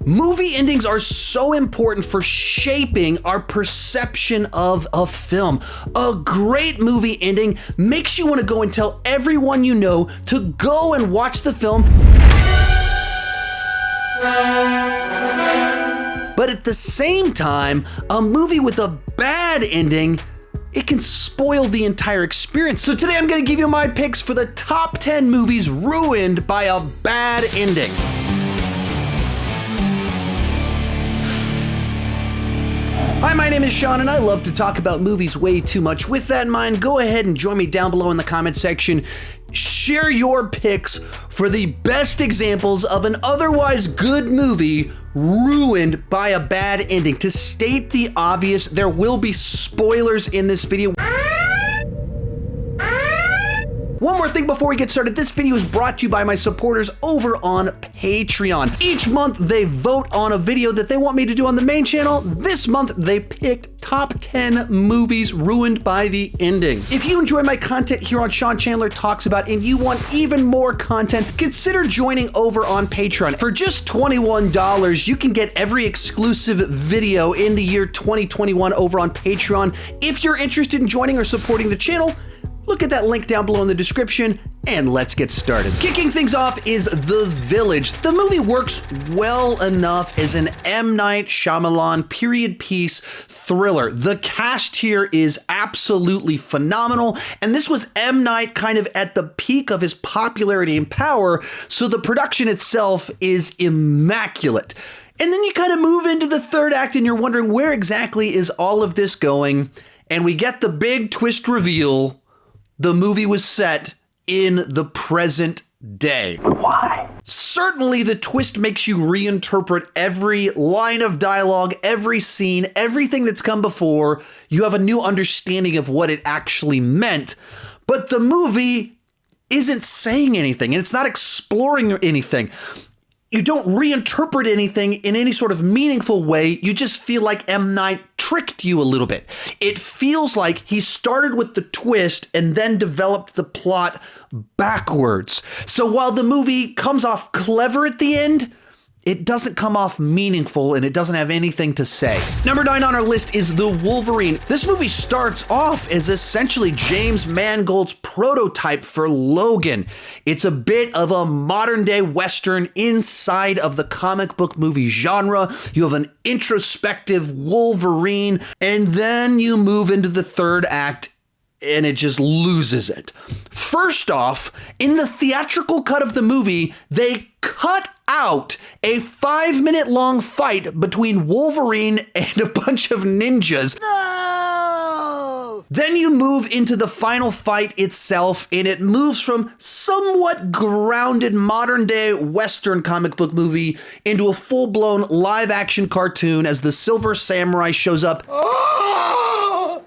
Movie endings are so important for shaping our perception of a film. A great movie ending makes you want to go and tell everyone you know to go and watch the film. But at the same time, a movie with a bad ending, it can spoil the entire experience. So today I'm going to give you my picks for the top 10 movies ruined by a bad ending. Hi, my name is Sean, and I love to talk about movies way too much. With that in mind, go ahead and join me down below in the comment section. Share your picks for the best examples of an otherwise good movie ruined by a bad ending. To state the obvious, there will be spoilers in this video. One more thing before we get started, this video is brought to you by my supporters over on Patreon. Each month they vote on a video that they want me to do on the main channel. This month they picked top 10 movies ruined by the ending. If you enjoy my content here on Sean Chandler Talks About and you want even more content, consider joining over on Patreon. For just $21, you can get every exclusive video in the year 2021 over on Patreon. If you're interested in joining or supporting the channel, look at that link down below in the description, and let's get started. Kicking things off is The Village. The movie works well enough as an M. Night Shyamalan period piece thriller. The cast here is absolutely phenomenal, and this was M. Night kind of at the peak of his popularity and power, so the production itself is immaculate. And then you kind of move into the third act, and you're wondering where exactly is all of this going, and we get the big twist reveal. The movie was set in the present day. Why? Certainly the twist makes you reinterpret every line of dialogue, every scene, everything that's come before. You have a new understanding of what it actually meant. But the movie isn't saying anything, and it's not exploring anything. You don't reinterpret anything in any sort of meaningful way. You just feel like M. Night tricked you a little bit. It feels like he started with the twist and then developed the plot backwards. So while the movie comes off clever at the end, it doesn't come off meaningful and it doesn't have anything to say. Number 9 on our list is The Wolverine. This movie starts off as essentially James Mangold's prototype for Logan. It's a bit of a modern day Western inside of the comic book movie genre. You have an introspective Wolverine, and then you move into the third act and it just loses it. First off, in the theatrical cut of the movie, they cut out a 5-minute long fight between Wolverine and a bunch of ninjas. No! Then you move into the final fight itself, and it moves from somewhat grounded modern day Western comic book movie into a full-blown live action cartoon as the Silver Samurai shows up. Oh!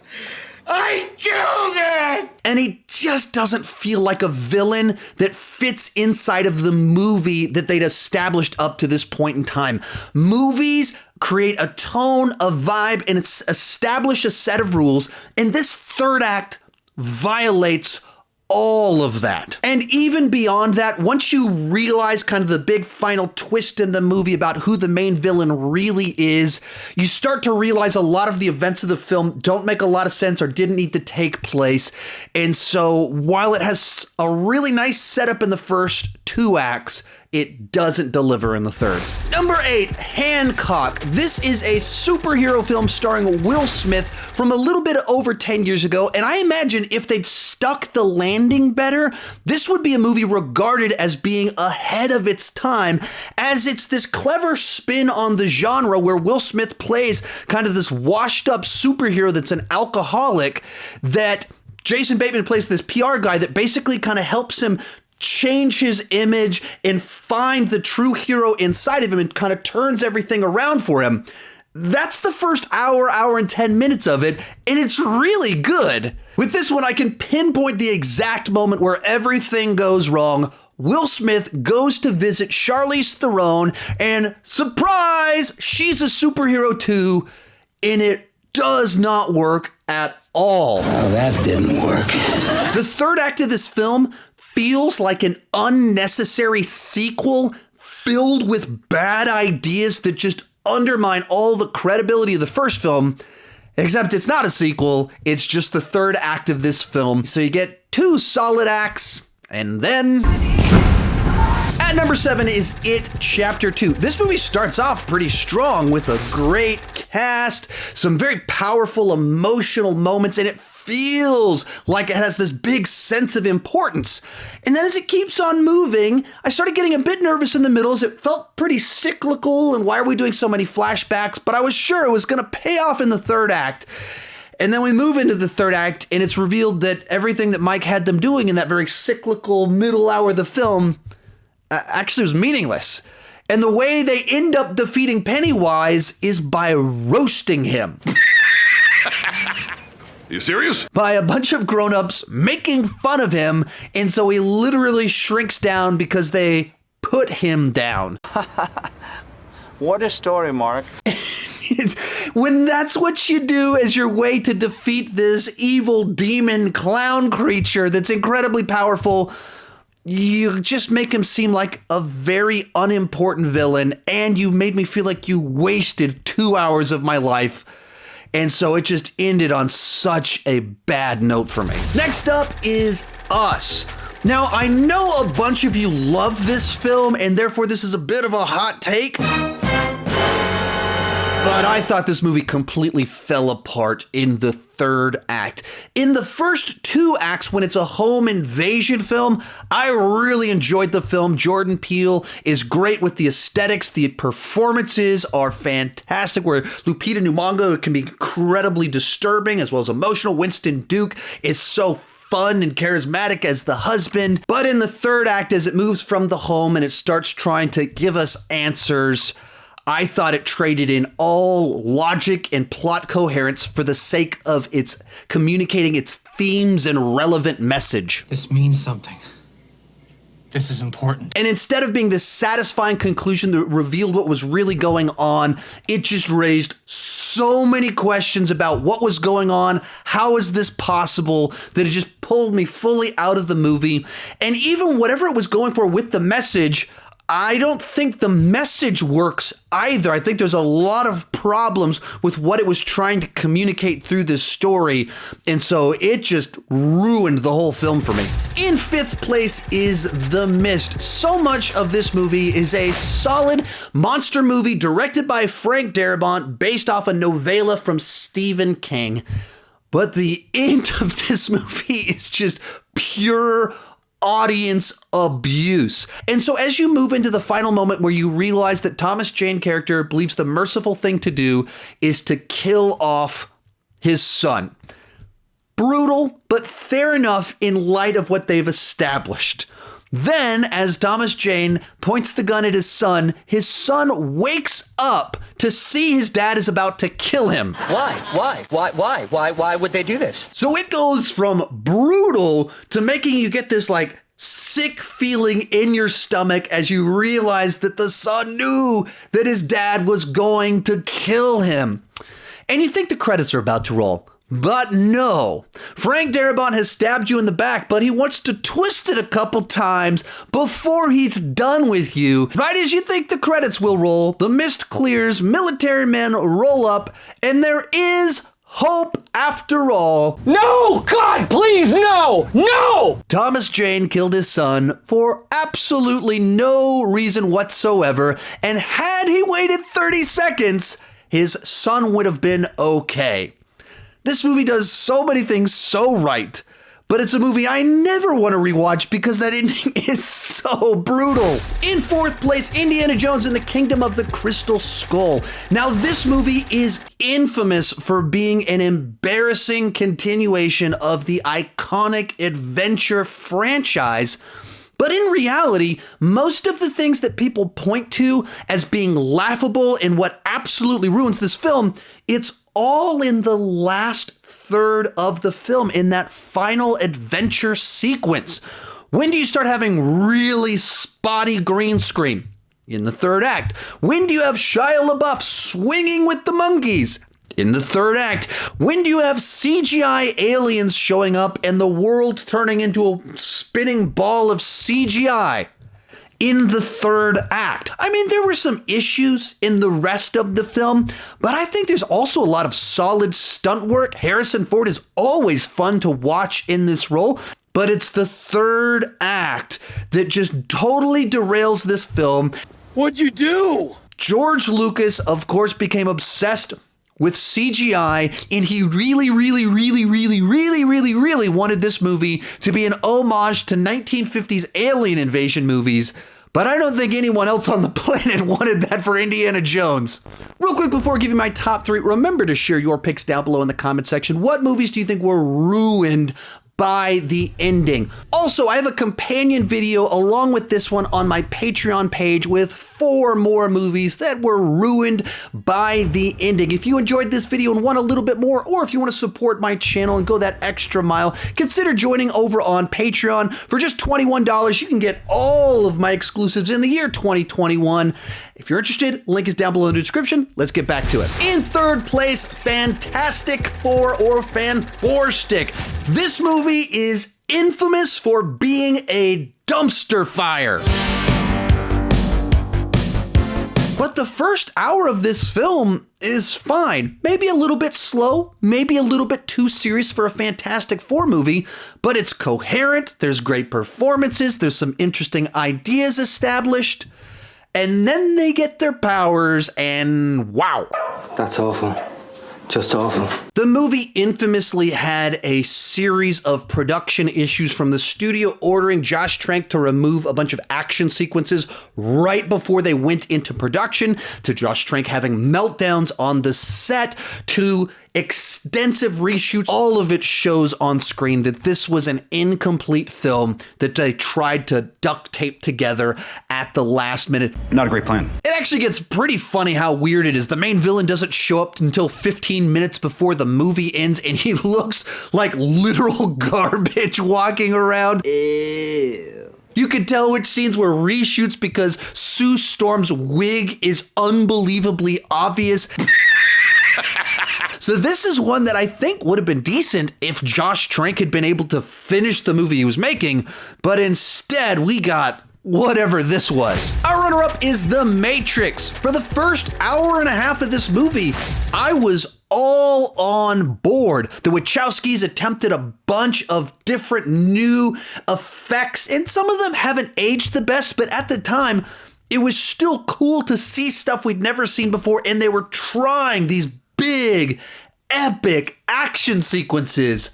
I killed it! And he just doesn't feel like a villain that fits inside of the movie that they'd established up to this point in time. Movies create a tone, a vibe, and establish a set of rules, and this third act violates all of that. And even beyond that, once you realize kind of the big final twist in the movie about who the main villain really is, you start to realize a lot of the events of the film don't make a lot of sense or didn't need to take place. And so while it has a really nice setup in the first 2 acts, it doesn't deliver in the third. Number 8, Hancock. This is a superhero film starring Will Smith from a little bit over 10 years ago, and I imagine if they'd stuck the landing better, this would be a movie regarded as being ahead of its time, as it's this clever spin on the genre where Will Smith plays kind of this washed up superhero that's an alcoholic, that Jason Bateman plays this PR guy that basically kind of helps him change his image and find the true hero inside of him and kind of turns everything around for him. That's the first hour and 10 minutes of it, and it's really good. With this one, I can pinpoint the exact moment where everything goes wrong. Will Smith goes to visit Charlize Theron, and surprise, she's a superhero too, and it does not work at all. Oh, that didn't work. The third act of this film feels like an unnecessary sequel filled with bad ideas that just undermine all the credibility of the first film, except it's not a sequel. It's just the third act of this film. So you get 2 solid acts, and then at number 7 is It Chapter 2. This movie starts off pretty strong with a great cast, some very powerful emotional moments, and it feels like it has this big sense of importance. And then as it keeps on moving, I started getting a bit nervous in the middle as it felt pretty cyclical, and why are we doing so many flashbacks? But I was sure it was going to pay off in the third act. And then we move into the third act, and it's revealed that everything that Mike had them doing in that very cyclical middle hour of the film actually was meaningless. And the way they end up defeating Pennywise is by roasting him. You serious? By a bunch of grown-ups making fun of him, and so he literally shrinks down because they put him down. What a story, Mark. When that's what you do as your way to defeat this evil demon clown creature that's incredibly powerful, you just make him seem like a very unimportant villain, and you made me feel like you wasted 2 hours of my life. And so it just ended on such a bad note for me. Next up is Us. Now, I know a bunch of you love this film, and therefore this is a bit of a hot take. But I thought this movie completely fell apart in the third act. In the first 2 acts, when it's a home invasion film, I really enjoyed the film. Jordan Peele is great with the aesthetics. The performances are fantastic, where Lupita Nyong'o can be incredibly disturbing as well as emotional. Winston Duke is so fun and charismatic as the husband. But in the third act, as it moves from the home and it starts trying to give us answers, I thought it traded in all logic and plot coherence for the sake of its communicating its themes and relevant message. This means something. This is important. And instead of being this satisfying conclusion that revealed what was really going on, it just raised so many questions about what was going on, how is this possible, that it just pulled me fully out of the movie. And even whatever it was going for with the message, I don't think the message works either. I think there's a lot of problems with what it was trying to communicate through this story, and so it just ruined the whole film for me. In 5th place is The Mist. So much of this movie is a solid monster movie directed by Frank Darabont, based off a novella from Stephen King. But the end of this movie is just pure audience abuse. And so as you move into the final moment where you realize that Thomas Jane character believes the merciful thing to do is to kill off his son. Brutal, but fair enough in light of what they've established. Then, as Thomas Jane points the gun at his son wakes up to see his dad is about to kill him. Why would they do this? So it goes from brutal to making you get this like sick feeling in your stomach as you realize that the son knew that his dad was going to kill him. And you think the credits are about to roll. But no, Frank Darabont has stabbed you in the back, but he wants to twist it a couple times before he's done with you. Right as you think the credits will roll, the mist clears, military men roll up, and there is hope after all. No! God, please, no! No! Thomas Jane killed his son for absolutely no reason whatsoever, and had he waited 30 seconds, his son would have been okay. This movie does so many things so right, but it's a movie I never want to rewatch because that ending is so brutal. In 4th place, Indiana Jones and the Kingdom of the Crystal Skull. Now, this movie is infamous for being an embarrassing continuation of the iconic adventure franchise. But in reality, most of the things that people point to as being laughable and what absolutely ruins this film, it's all in the last third of the film, in that final adventure sequence. When do you start having really spotty green screen? In the third act. When do you have Shia LaBeouf swinging with the monkeys? In the third act. When do you have CGI aliens showing up and the world turning into a spinning ball of CGI? in the third act. I mean, there were some issues in the rest of the film, but I think there's also a lot of solid stunt work. Harrison Ford is always fun to watch in this role, but it's the third act that just totally derails this film. What'd you do? George Lucas, of course, became obsessed with CGI, and he really wanted this movie to be an homage to 1950s alien invasion movies. But I don't think anyone else on the planet wanted that for Indiana Jones. Real quick before I give you my top 3, remember to share your picks down below in the comment section. What movies do you think were ruined by the ending? Also, I have a companion video along with this one on my Patreon page with 4 more movies that were ruined by the ending. If you enjoyed this video and want a little bit more, or if you want to support my channel and go that extra mile, consider joining over on Patreon. For just $21, you can get all of my exclusives in the year 2021. If you're interested, link is down below in the description. Let's get back to it. In third place, Fantastic Four or Fan-4-Stick. This movie is infamous for being a dumpster fire. But the first hour of this film is fine. Maybe a little bit slow, maybe a little bit too serious for a Fantastic Four movie, but it's coherent, there's great performances, there's some interesting ideas established, and then they get their powers and wow. That's awful. Just awful. The movie infamously had a series of production issues, from the studio ordering Josh Trank to remove a bunch of action sequences right before they went into production, to Josh Trank having meltdowns on the set, to extensive reshoots. All of it shows on screen that this was an incomplete film that they tried to duct tape together at the last minute. Not a great plan. It actually gets pretty funny how weird it is. The main villain doesn't show up until 15 minutes before the movie ends, and he looks like literal garbage walking around. Ew. You can tell which scenes were reshoots because Sue Storm's wig is unbelievably obvious. So this is one that I think would have been decent if Josh Trank had been able to finish the movie he was making, but instead we got whatever this was. Our runner-up is The Matrix. For the first hour and a half of this movie, I was all on board. The Wachowskis attempted a bunch of different new effects, and some of them haven't aged the best, but at the time, it was still cool to see stuff we'd never seen before, and they were trying these big, epic action sequences.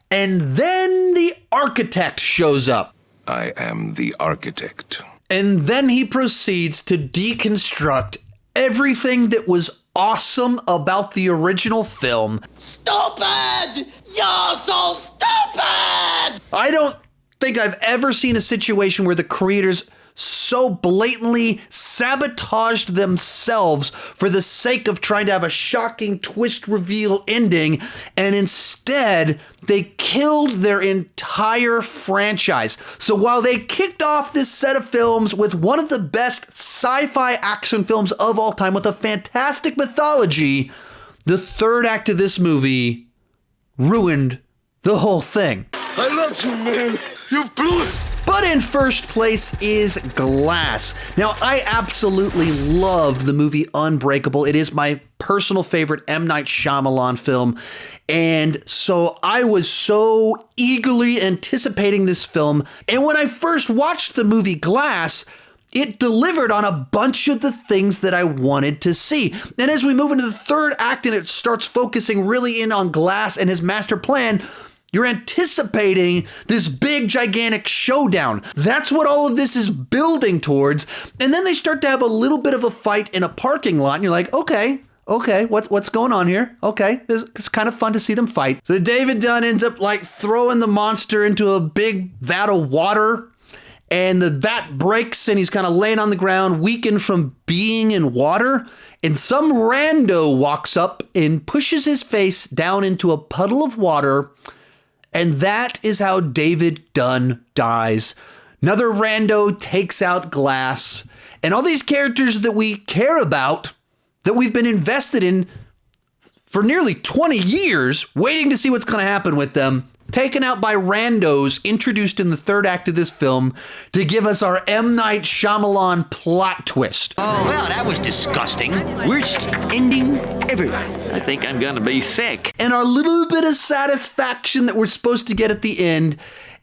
And then the architect shows up. I am the architect. And then he proceeds to deconstruct everything that was awesome about the original film. Stupid! You're so stupid! I don't think I've ever seen a situation where the creators so blatantly sabotaged themselves for the sake of trying to have a shocking twist reveal ending, and instead they killed their entire franchise. So while they kicked off this set of films with one of the best sci-fi action films of all time with a fantastic mythology, the third act of this movie ruined the whole thing. I love you, man. You blew it. But in first place is Glass. Now, I absolutely love the movie Unbreakable. It is my personal favorite M. Night Shyamalan film. And so I was so eagerly anticipating this film. And when I first watched the movie Glass, it delivered on a bunch of the things that I wanted to see. And as we move into the third act and it starts focusing really in on Glass and his master plan, you're anticipating this big, gigantic showdown. That's what all of this is building towards. And then they start to have a little bit of a fight in a parking lot, and you're like, okay, what's going on here? Okay, it's kind of fun to see them fight. So David Dunn ends up like throwing the monster into a big vat of water, and the vat breaks, and he's kind of laying on the ground, weakened from being in water. And some rando walks up and pushes his face down into a puddle of water. And that is how David Dunn dies. Another rando takes out Glass. And all these characters that we care about, that we've been invested in for nearly 20 years, waiting to see what's going to happen with them, taken out by randos introduced in the third act of this film to give us our M. Night Shyamalan plot twist. Oh, well, that was disgusting. Worst ending ever. I think I'm gonna be sick. And our little bit of satisfaction that we're supposed to get at the end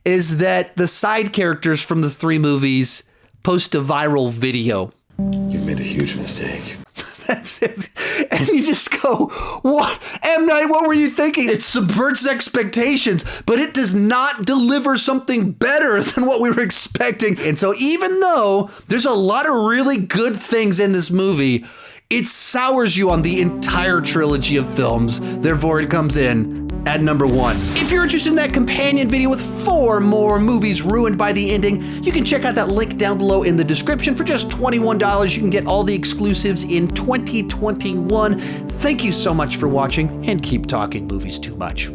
is that the side characters from the 3 movies post a viral video. You've made a huge mistake. That's it. And you just go, what? M. Night, what were you thinking? It subverts expectations, but it does not deliver something better than what we were expecting. And so even though there's a lot of really good things in this movie, it sours you on the entire trilogy of films. Therefore, it comes in at number 1. If you're interested in that companion video with 4 more movies ruined by the ending, you can check out that link down below in the description. For just $21, you can get all the exclusives in 2021. Thank you so much for watching, and keep talking movies too much.